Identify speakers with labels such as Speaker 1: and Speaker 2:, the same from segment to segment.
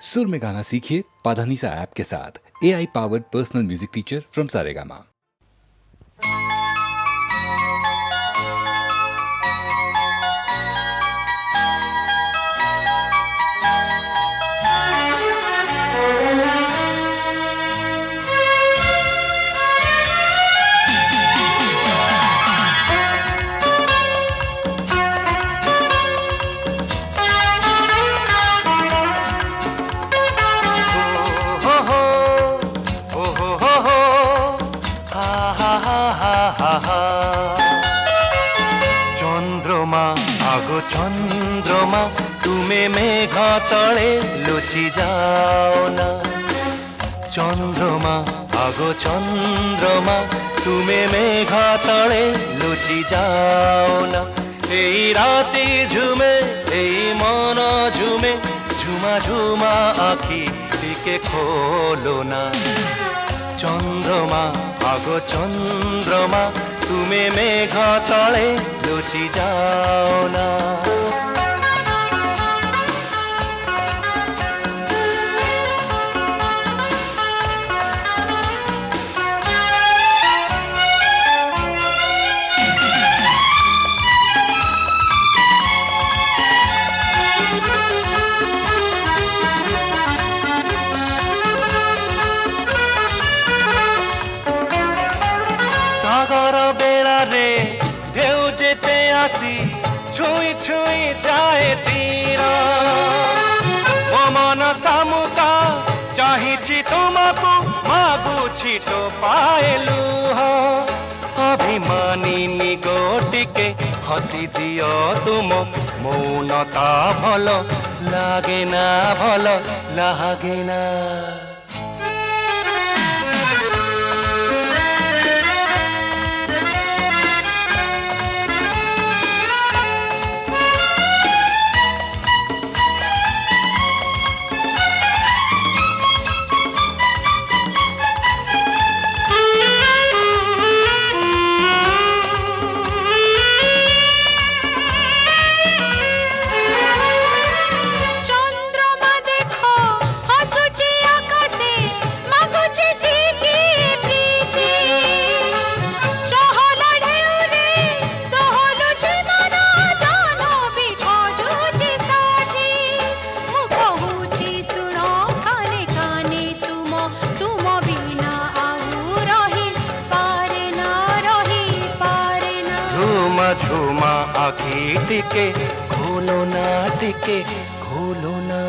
Speaker 1: सुर में गाना सीखिए पाधानीसा ऐप के साथ। AI powered personal music teacher from Saregama.
Speaker 2: চন্দ্রমা আগো চন্দ্রমা তুমি মেঘা তলে লুচি যাও না। চন্দ্রমা আগো চন্দ্রমা তুমি মেঘা তলে লুচি যাও না। এই রাতে ঝুমে এই মন ঝুমে ঝুমা ঝুমা আখি দিকে খোলো না। চন্দ্রমা আগো চন্দ্রমা তুমি মেঘা তলে লুচি যাও না। সাগর বেড়ারে ঢেউ যেতে আসি ছুঁই ছুঁই যায় তীর। ও মন সামুকা চাহিছি তোমাকু মাগুছি তো পায়েলু। অভিমানিনী গোটিকে হসি দিও তুম মৌনতা ভাল লাগে না ভাল লাগে না। ঝুমা আখি টিকে খোলো না টিকে খোলো না।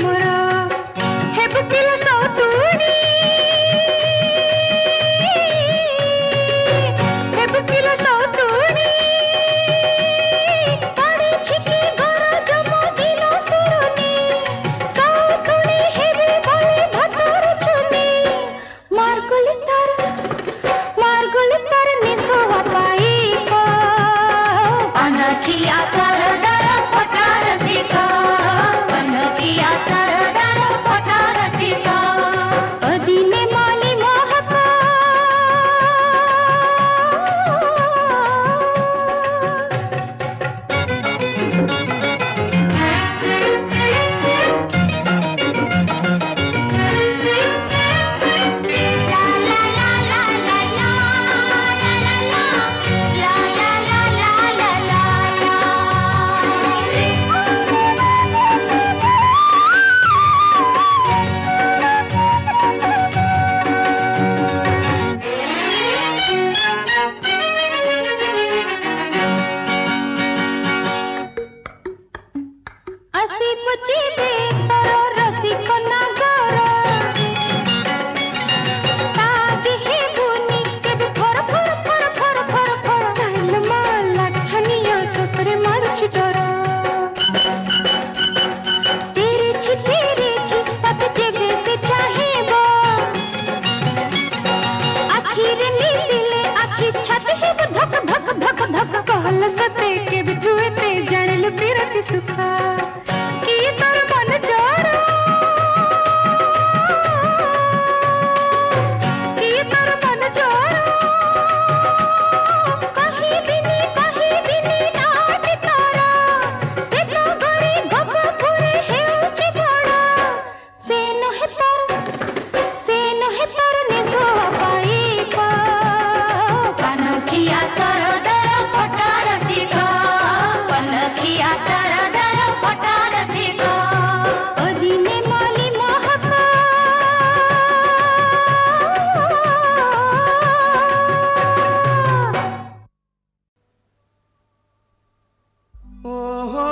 Speaker 3: मोरा हे बुकिला सौतुनी हे बुकिला सौतुनी पाड़ी छिकी गोरा जमो दिलो सुरुनी सौतुनी हेबे बले भतर चुनी मार्गुली तर निसोवा पाई को अनखिया सरदार फटा रसिका अनखिया सरदार फटा रसिका अदिने माली महका असी पुची बेतरो रसिक नागर तागी हे बुनी के भी फर फर फर फर फर फर काइल माला छनिया सतरे मारछ डर तेरी छी पत जेबे से चाहेबो आखिर मिसिले आखि छत हे धक धक धक धक कहल सते के भी जुए ते जानल पिरत सुखा की तर मन जोरो की तर मन जोरो कहीं बिनी नाट तारा से तो गरी गप पुरे हे उची बड़ा से न है तर ने सो पाई को कनखिया सरदार फटा रसिका कनखिया सरदार फटा रसिका अदिने माली महका
Speaker 2: ओहो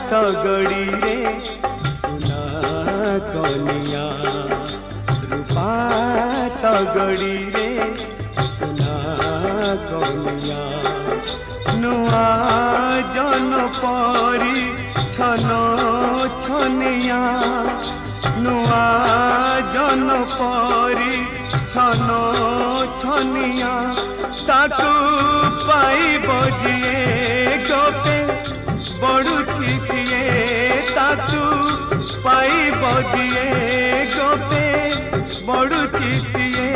Speaker 2: सगड़ी रे सुना कनिया रूपा सगड़ी रे सुना कनिया नुआ जन परी छन छनिया नुआ जन परी छन छनिया ताकू पाई बजिए गोपे बड़ुची सिए ताकू पाई बजिए गोपे बड़ुची सिए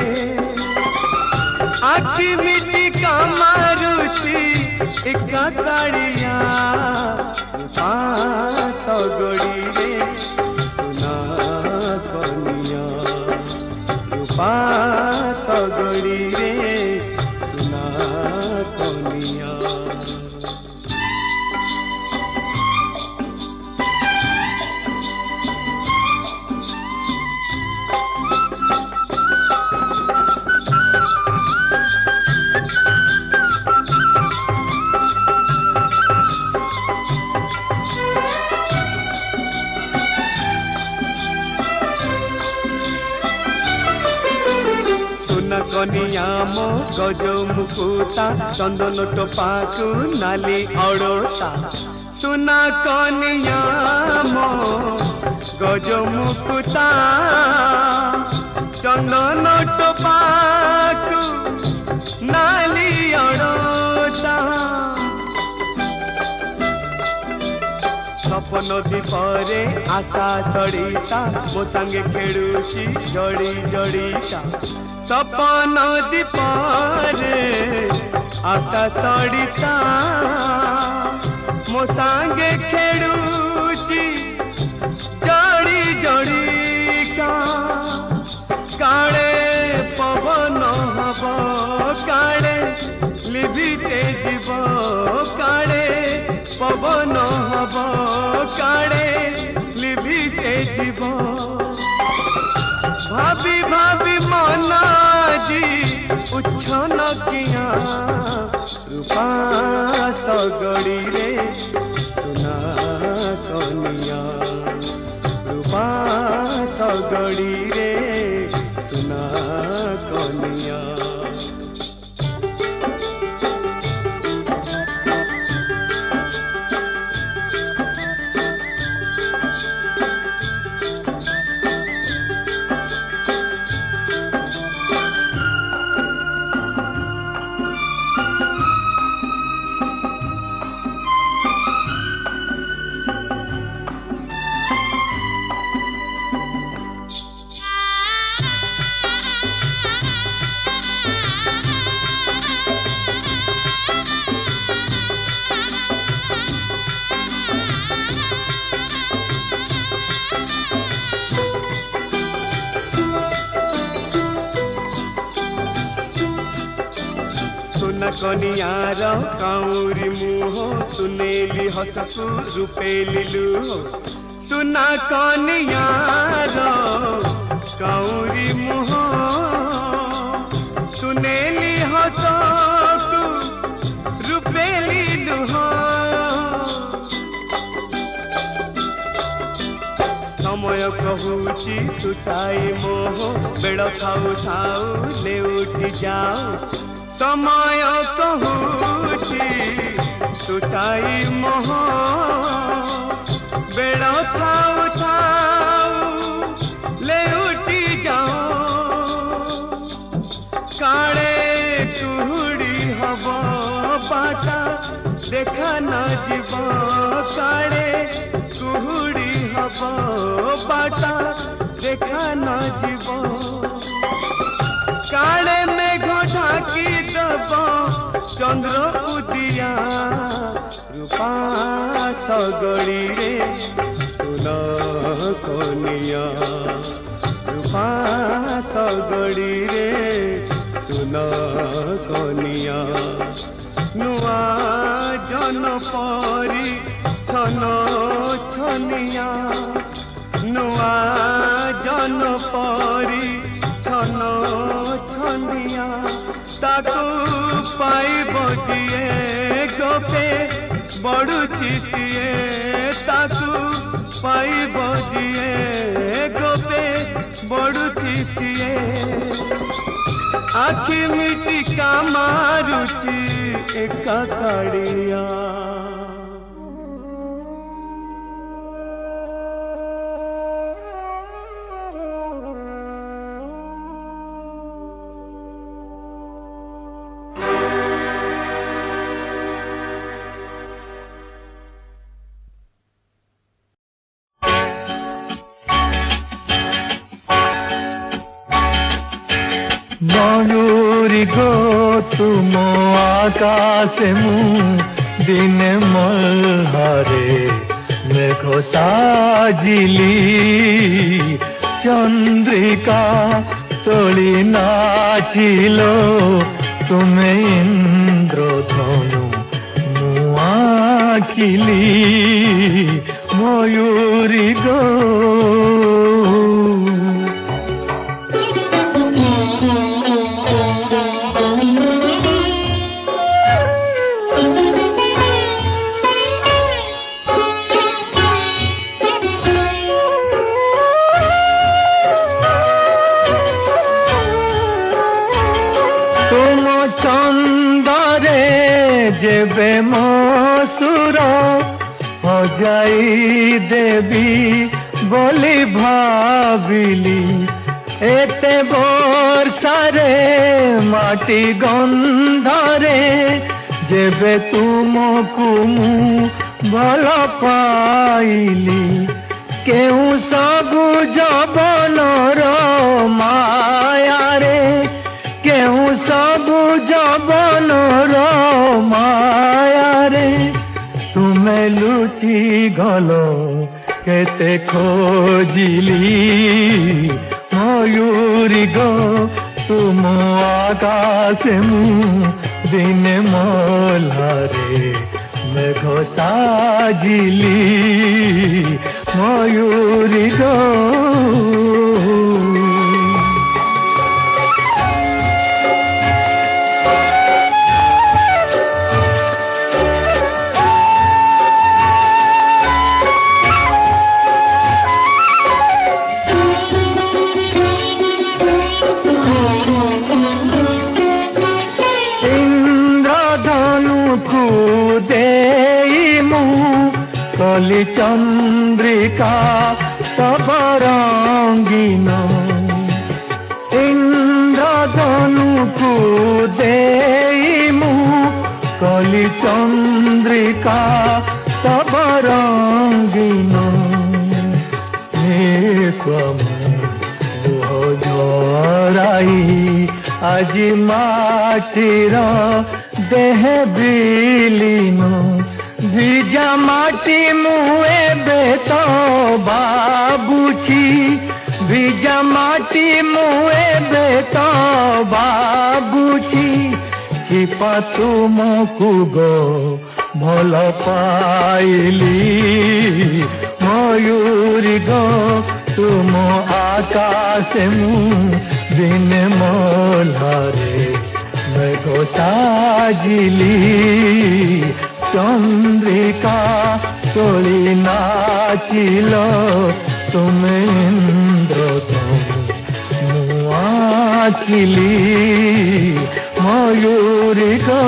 Speaker 2: आखि मिटी का मारुची एका ताड़िया सगड़ी रे सुना कनिया रूपा सगड़ी रे सुना कनिया कनिया मो गज मुकुता चंदन टोपाकू नाली अड़ोता सुना कनिया मो गज मुकुता चंदन टोपाकू नाली अड़ोता सपन दीपरे आशा सड़ीता मो संगे खेलुची जड़ी जड़ीता सपन दीपरे आशा सड़ीता मो संगे खेलुची जड़ी जड़ीका काले पवन हब काले लिभि से जीव काले पवन हब काले लिभि से जीव भाभी भाभी मनाजी उच्छन किया रूपा सगड़ी रे सुना कनिया रूपा सगड़ी रे सुना कनिया कनियार काउरी मुह सुनेली हसकु रूपेली लुह सुना कनियार काउरी मुह सुनेली हसकु रूपेली लुह समय कहूची तुटाई मोह बेड़ खाऊ थाऊ ले उठी जाओ समय कहूची तुटाई मोह बेड़ थाऊ थाऊ ले उठी जाओ काले कुहुड़ी हब बाटा देखा न जीव काले कुहुड़ी हब बाटा देखा न जीव काले मेघ ढाकी दब चंद्र उदिया रूपा सगड़ी रे सुन कनिया रूपा सगड़ी रे सुन कनिया नुआ जन परी छन छनिया नुआ जन परी छन छनिया ताकू पाइब जिए गोपे बड़ुची सिए ताकू पाइब जिए गोपे बड़ुची सिए आखि मिटी का मारुची एका काड़िया
Speaker 4: मयूरी गो तुम आकाश मु दिने मल्हारे मेघ साजिली चंद्रिका तोली नाचिलो तुमे इंद्रधनु मुआखिली मयूरी गो जेबे मसुर हो जाई देवी बोली भाविली एते वर्षारे माटी गंधरे जेबे तुमको मु भल पाइली केहू सबु जबनर माया रे केहू सबु जबनर माया रे तुमे लुचि गल केते खोजिली मयूरी गो तुम आकाश दिने मोलारे मेघ साजिली मयूरी गो कली चंद्रिका तब रंगीन इंद्रधनु को देमु कली चंद्रिका तब रंगीन झराई आज माटीर देह बिलीन ভিজা মাটি মুয়ে বেতো বাবুছি ভিজা মাটি মুয়ে বেতো বাবুছি কি তুমকু গো ভাল পাইলি ময়ূরী গো তুম আকাশে দিনে মোলারে মেঘ সাজিলি चंद्रिका तोली नाचिल तुम इंद्र मुआचिली मयूरी गो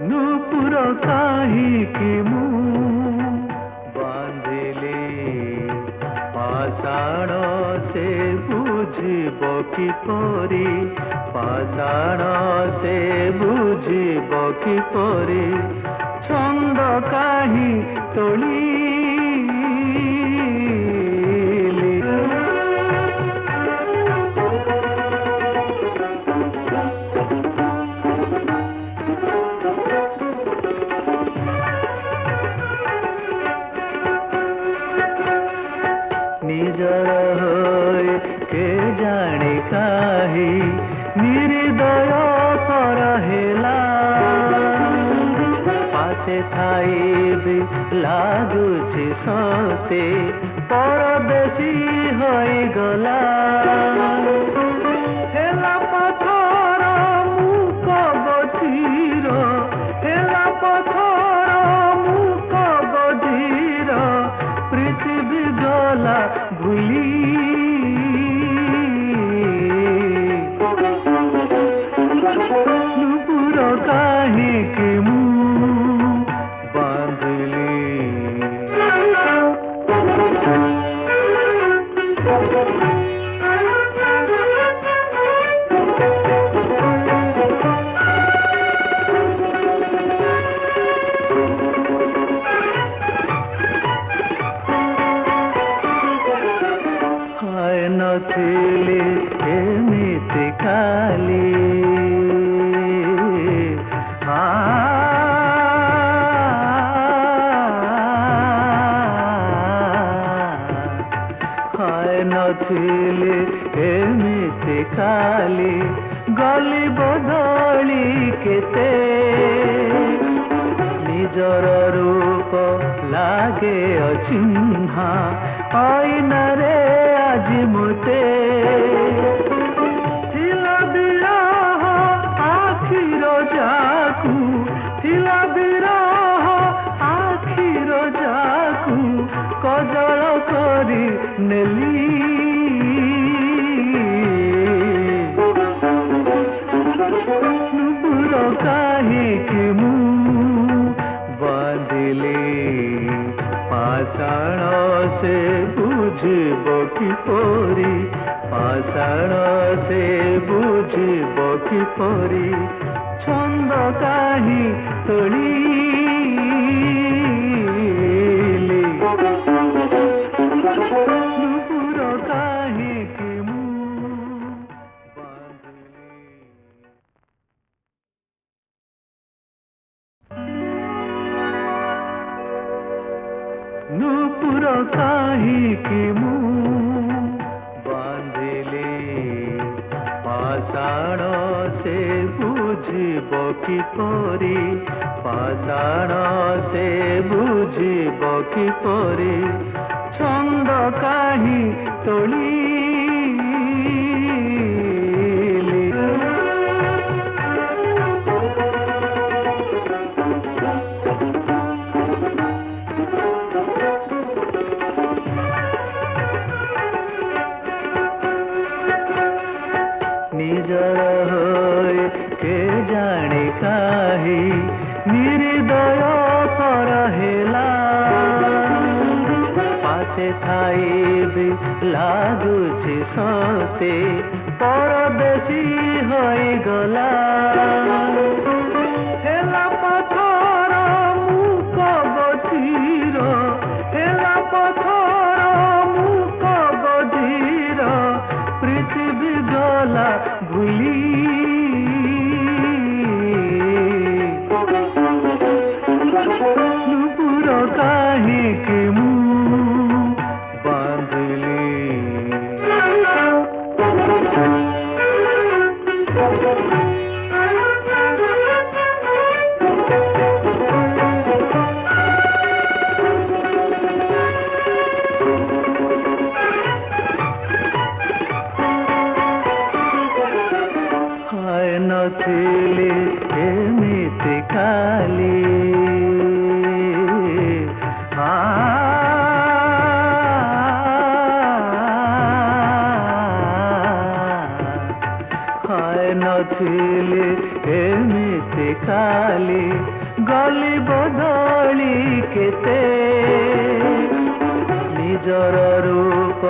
Speaker 4: नूपुर काही की पाषाण से बुझिब किपरि पाषाण से बुझिब किपरि छंद काहि तोली निजर होय के जाने काहे निर्दय पर हेला पाछे थाई भी लागुछि सते परदेशी होई गला हेला पथर मुक बधीर हेला पथर मुक बधीर पृथ्वी गला भूली नुपुर काहे के बांधली नथिले एमिति खाली नथिले एमिति खाली गली बदली केते निजर रूप लागे अचिन्हा आईना रे आज मुते थिला बिरह आखिर जाकू थिला बिरह आखिर जाकू कजल करी नेली नुपुर काहे मु बांधिले पाषाण से बुझिब किपरि ପାଷାଣ ସେ ବୁଝିବ କିପରି ଛନ୍ଦ କାହିଁ ତୋଳିଲି ନୂପୁର କାହିଁକି ମୁଁ ବାନ୍ଧିଲି। ନୂପୁର କାହିଁକି ମୁଁ ବାନ୍ଧିଲି ପାଷାଣ ସେ ବୁଝିବ କିପରି ପାଷାଣ ସେ ବୁଝିବ କିପରି ଛନ୍ଦ କାହିଁ ତୋଳିଲି। ନିଜର ହୋଇ କେ ଜାଣେ କାହିଁ ନିର୍ଦୟ ପର ହେଲା ପାଛେ ଥାଇ ବି ଲାଗୁଛି ସତେ ପରଦେଶୀ ହୋଇଗଲା। ହେଲା ପଥର ମୁକ ବଧିର ହେଲା ପଥର ମୁକ ବଧିର ପୃଥିବୀ ଗଲା ଭୁଲି ନୂପୁର କାହିଁକି ମୁଁ ବାନ୍ଧିଲି। ହାୟ ନଥିଲି ଏମିତି ଖାଲି ହାୟ ନଥିଲି ଏମିତି ଖାଲି ଗଲି ବଦଳି କେତେ ନିଜର ରୂପ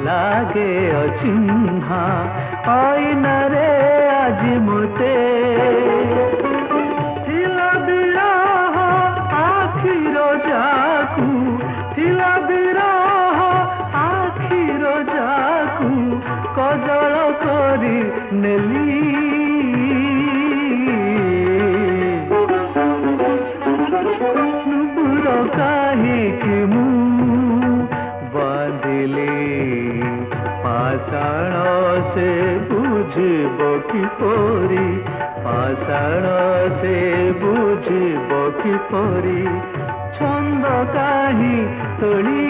Speaker 4: ଲାଗେ ଅଚିହ୍ନା ଆଇନାରେ ଆଜି ମୋତେ ଥିଲା ବିରହ ଆଖିର ଯାକୁ ଥିଲା ବିରହ ଆଖିର ଯାକୁ କଜଳ କରି ନେଲି ନୂପୁର କାହିଁକି ମୁଁ ବାନ୍ଧିଲି ପାଷାଣ ସେ ବୁଝିବ କିପରି ପାଷାଣ ସେ ବୁଝିବ କିପରି ଛନ୍ଦ କାହିଁ ତୋଳି